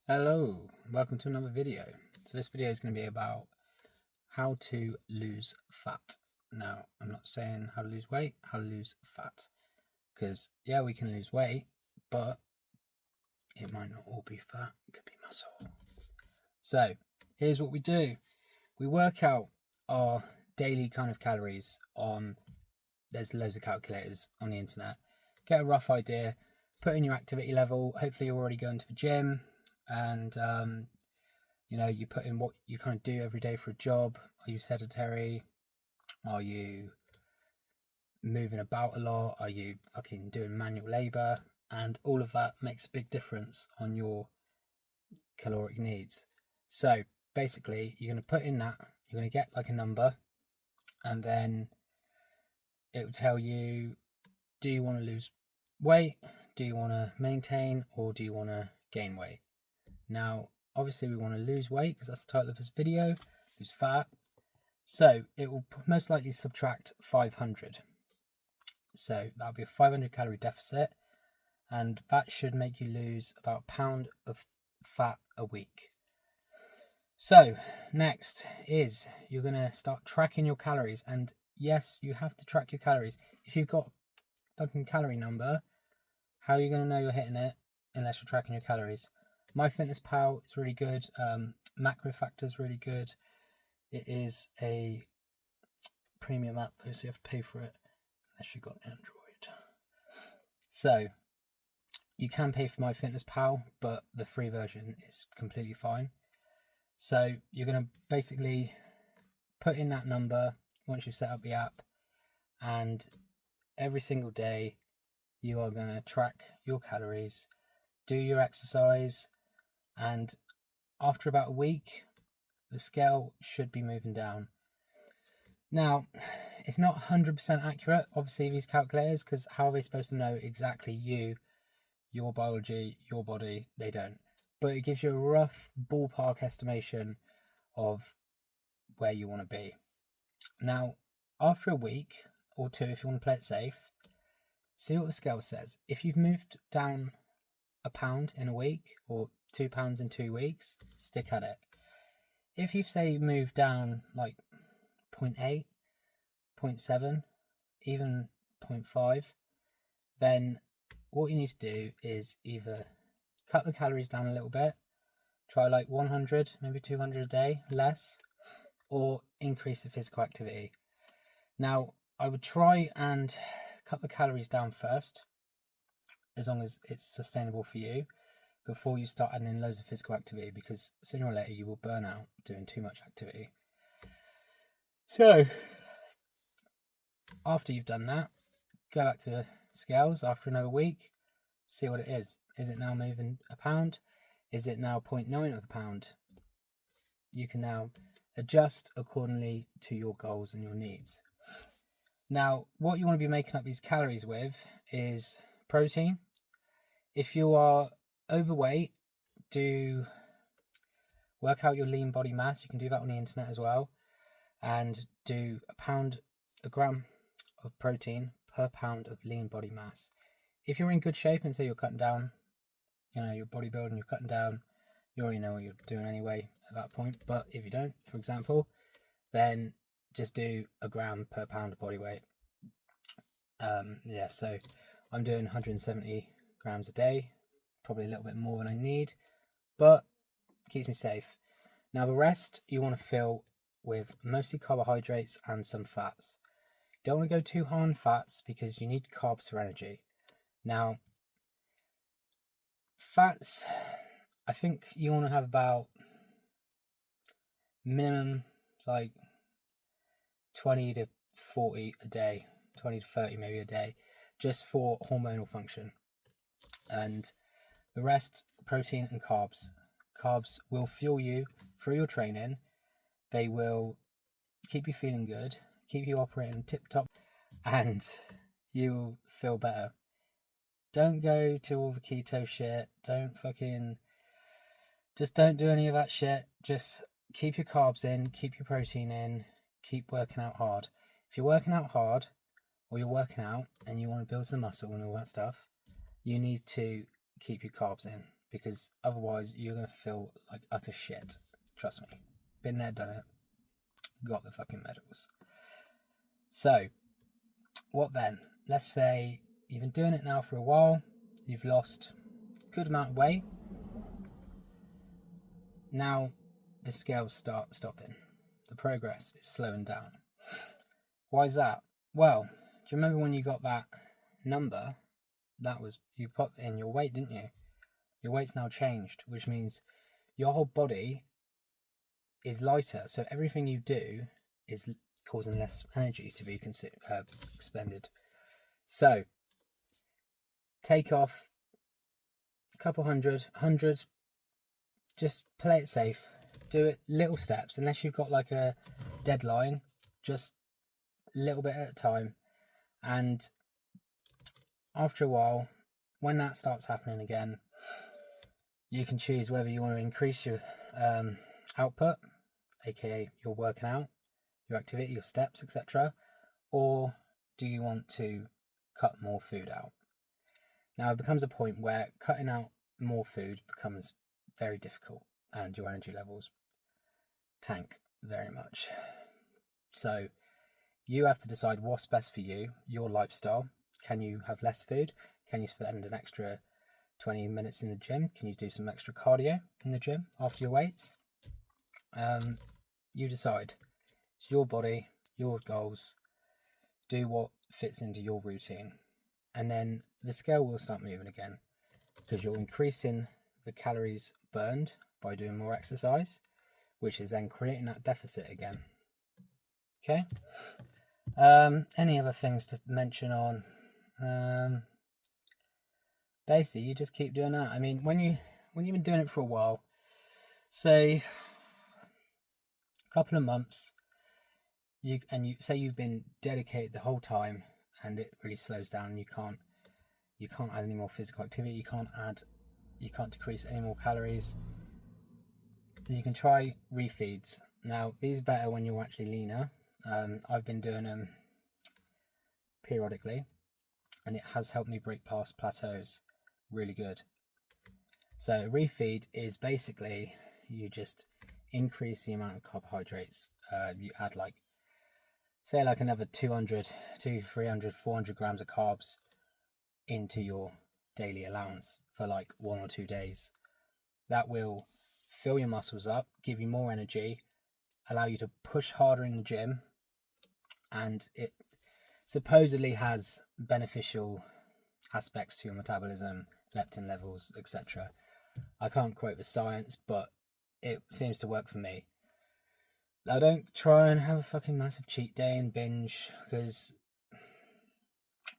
Hello, welcome to another video. So this video is going to be about how to lose fat. Now, I'm not saying how to lose weight, how to lose fat. Because, yeah, we can lose weight, but it might not all be fat, it could be muscle. So, here's what we do. We work out our daily kind of calories on, there's loads of calculators on the internet. Get a rough idea, put in your activity level. Hopefully you're already going to the gym. And you put in what you kind of do every day for a job. Are you sedentary? Are you moving about a lot? Are you fucking doing manual labor? And all of that makes a big difference on your caloric needs. So basically you're going to put in that, you're going to get like a number, and then it will tell you, do you want to lose weight? Do you want to maintain, or do you want to gain weight? Now, obviously we want to lose weight because that's the title of this video, lose fat. So it will most likely subtract 500. So that'll be a 500 calorie deficit, and that should make you lose about a pound of fat a week. So next is you're going to start tracking your calories, and yes, you have to track your calories. If you've got a fucking calorie number, how are you going to know you're hitting it unless you're tracking your calories? MyFitnessPal is really good. Macro Factor is really good. It is a premium app, so you have to pay for it unless you've got Android. So you can pay for MyFitnessPal, but the free version is completely fine. So you're going to basically put in that number once you've set up the app, and every single day you are going to track your calories, do your exercise, and after about a week the scale should be moving down. Now, it's not 100% accurate, obviously, these calculators, because how are they supposed to know exactly your biology, your body? They don't. But it gives you a rough ballpark estimation of where you want to be. Now, after a week or two, if you want to play it safe, see what the scale says. If you've moved down a pound in a week or 2 pounds in 2 weeks, stick at it. If you say move down like 0.8, 0.7, even 0.5, then what you need to do is either cut the calories down a little bit, try like 100, maybe 200 a day less, or increase the physical activity. Now, I would try and cut the calories down first, as long as it's sustainable for you, before you start adding in loads of physical activity, because sooner or later you will burn out doing too much activity. So after you've done that, go back to the scales after another week, see what it is. Is it now moving a pound? Is it now 0.9 of a pound? You can now adjust accordingly to your goals and your needs. Now, what you want to be making up these calories with is protein. If you are overweight, do work out your lean body mass. You can do that on the internet as well, and do a gram of protein per pound of lean body mass. If you're in good shape and say you're cutting down, you're bodybuilding, you're cutting down, you already know what you're doing anyway at that point. But if you don't, for example, then just do a gram per pound of body weight. So I'm doing 170 grams a day, probably a little bit more than I need, but it keeps me safe. Now the rest you want to fill with mostly carbohydrates and some fats. Don't want to go too high on fats because you need carbs for energy. Now, fats, I think you want to have about minimum like 20 to 40 a day, 20 to 30 maybe a day, just for hormonal function. And the rest, protein and carbs. Carbs will fuel you through your training. They will keep you feeling good, keep you operating tip top, and you will feel better. Don't go to all the keto shit. Just don't do any of that shit. Just keep your carbs in, keep your protein in, keep working out hard. If you're working out hard, or you're working out and you want to build some muscle and all that stuff, you need to keep your carbs in, because otherwise you're going to feel like utter shit. Trust me. Been there, done it. Got the fucking medals. So, what then? Let's say you've been doing it now for a while. You've lost a good amount of weight. Now, the scales start stopping. The progress is slowing down. Why is that? Well, do you remember when you got that number? That was, you put in your weight, didn't you? Your weight's now changed, which means your whole body is lighter. So everything you do is causing less energy to be expended. So, take off a couple hundred, just play it safe. Do it little steps, unless you've got like a deadline, just a little bit at a time. And after a while, when that starts happening again, you can choose whether you want to increase your output, aka your working out, your activity, your steps, etc., or do you want to cut more food out? Now it becomes a point where cutting out more food becomes very difficult and your energy levels tank very much. So you have to decide what's best for you, your lifestyle. Can you have less food? Can you spend an extra 20 minutes in the gym? Can you do some extra cardio in the gym after your weights? You decide. It's your body, your goals. Do what fits into your routine. And then the scale will start moving again, because you're increasing the calories burned by doing more exercise, which is then creating that deficit again. Okay. Any other things to mention on? Basically, you just keep doing that. I mean, when you've been doing it for a while, say a couple of months, you say you've been dedicated the whole time, and it really slows down, and you can't add any more physical activity, you can't decrease any more calories. You can try refeeds. Now, these are better when you're actually leaner. I've been doing them periodically, and it has helped me break past plateaus really good. So refeed is basically you just increase the amount of carbohydrates. You add say another 200 to 300, 400 grams of carbs into your daily allowance for 1 or 2 days. That will fill your muscles up, give you more energy, allow you to push harder in the gym, and it supposedly has beneficial aspects to your metabolism, leptin levels, etc. I can't quote the science, but it seems to work for me. Now, don't try and have a fucking massive cheat day and binge, because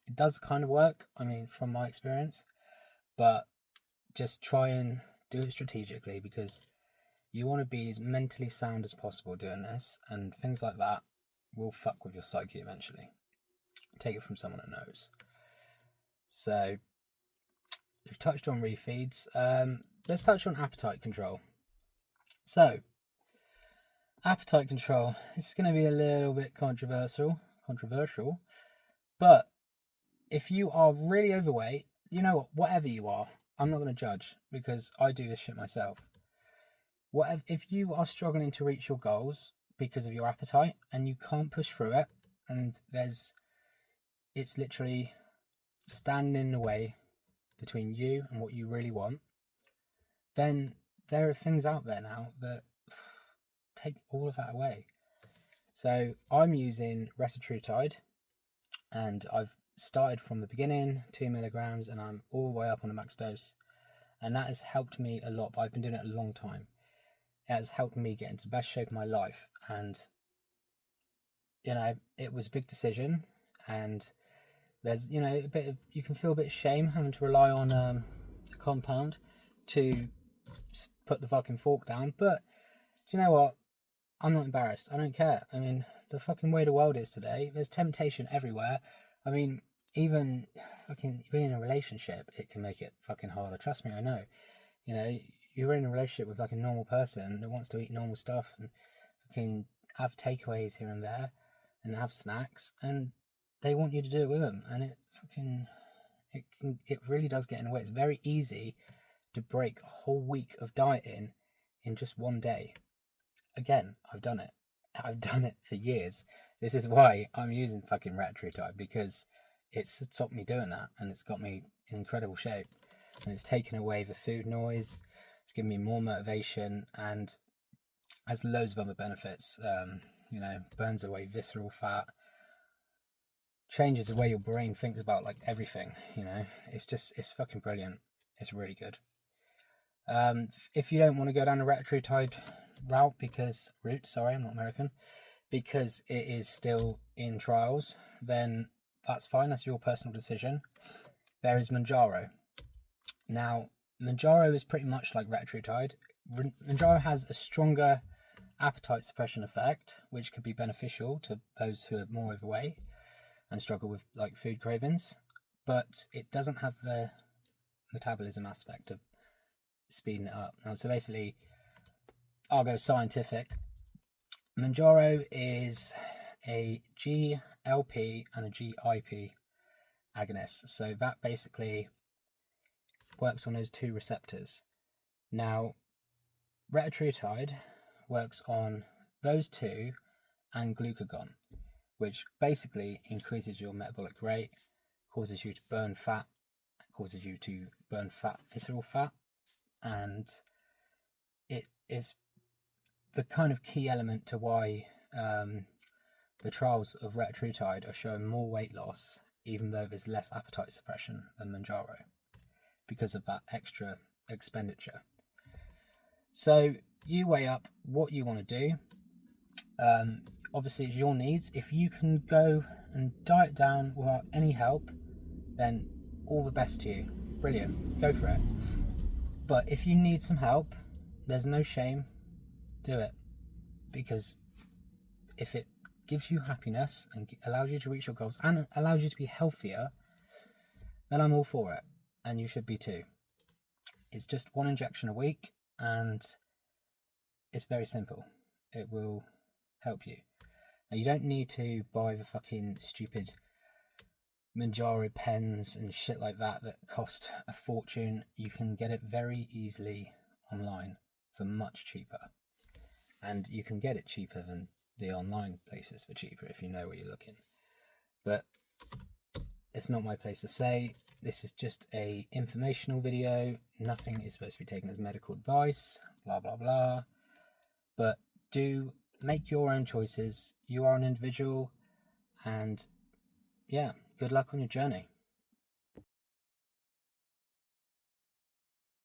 it does kind of work, from my experience, but just try and do it strategically, because you want to be as mentally sound as possible doing this, and things like that will fuck with your psyche eventually. Take it from someone that knows. So, we've touched on refeeds. Let's touch on appetite control. So, appetite control. This is going to be a little bit controversial, but if you are really overweight, you know what, whatever you are, I'm not going to judge, because I do this shit myself. If you are struggling to reach your goals because of your appetite and you can't push through it, and it's literally standing in the way between you and what you really want, then there are things out there now that take all of that away. So I'm using retatrutide, and I've started from the beginning, 2 milligrams, and I'm all the way up on the max dose, and that has helped me a lot. But I've been doing it a long time. It has helped me get into the best shape of my life, and it was a big decision, and there's a bit of, you can feel a bit of shame having to rely on a compound to put the fucking fork down, but do you know what? I'm not embarrassed. I don't care. The fucking way the world is today, there's temptation everywhere. Even fucking being in a relationship, it can make it fucking harder. Trust me, I know. You're in a relationship with a normal person that wants to eat normal stuff and fucking have takeaways here and there and have snacks, and they want you to do it with them, and it really does get in the way. It's very easy to break a whole week of dieting in just one day. Again, I've done it. I've done it for years. This is why I'm using fucking Retatrutide, because it's stopped me doing that, and it's got me in incredible shape, and it's taken away the food noise. It's given me more motivation, and has loads of other benefits. You know, burns away visceral fat, changes the way your brain thinks about like everything. You know, it's fucking brilliant. It's really good. If you don't want to go down the Retatrutide route, I'm not American, because it is still in trials, then that's fine. That's your personal decision. There is Mounjaro. Now, Mounjaro is pretty much like Retatrutide. Mounjaro has a stronger appetite suppression effect, which could be beneficial to those who are more overweight and struggle with like food cravings, but it doesn't have the metabolism aspect of speeding it up. Now, so basically, I'll go scientific. Mounjaro is a GLP and a GIP agonist, so that basically works on those two receptors. Now, Retatrutide works on those two and glucagon, which basically increases your metabolic rate, causes you to burn fat, visceral fat, and it is the kind of key element to why the trials of Retatrutide are showing more weight loss, even though there's less appetite suppression than Mounjaro, because of that extra expenditure. So you weigh up what you want to do. Obviously, it's your needs. If you can go and diet down without any help, then all the best to you. Brilliant. Go for it. But if you need some help, there's no shame. Do it. Because if it gives you happiness and allows you to reach your goals and allows you to be healthier, then I'm all for it. And you should be too. It's just one injection a week, and it's very simple. It will help you. Now, you don't need to buy the fucking stupid Mounjaro pens and shit like that cost a fortune. You can get it very easily online for much cheaper. And you can get it cheaper than the online places for cheaper if you know where you're looking. But it's not my place to say. This is just a informational video. Nothing is supposed to be taken as medical advice, blah blah blah. But do make your own choices. You are an individual, and yeah, good luck on your journey.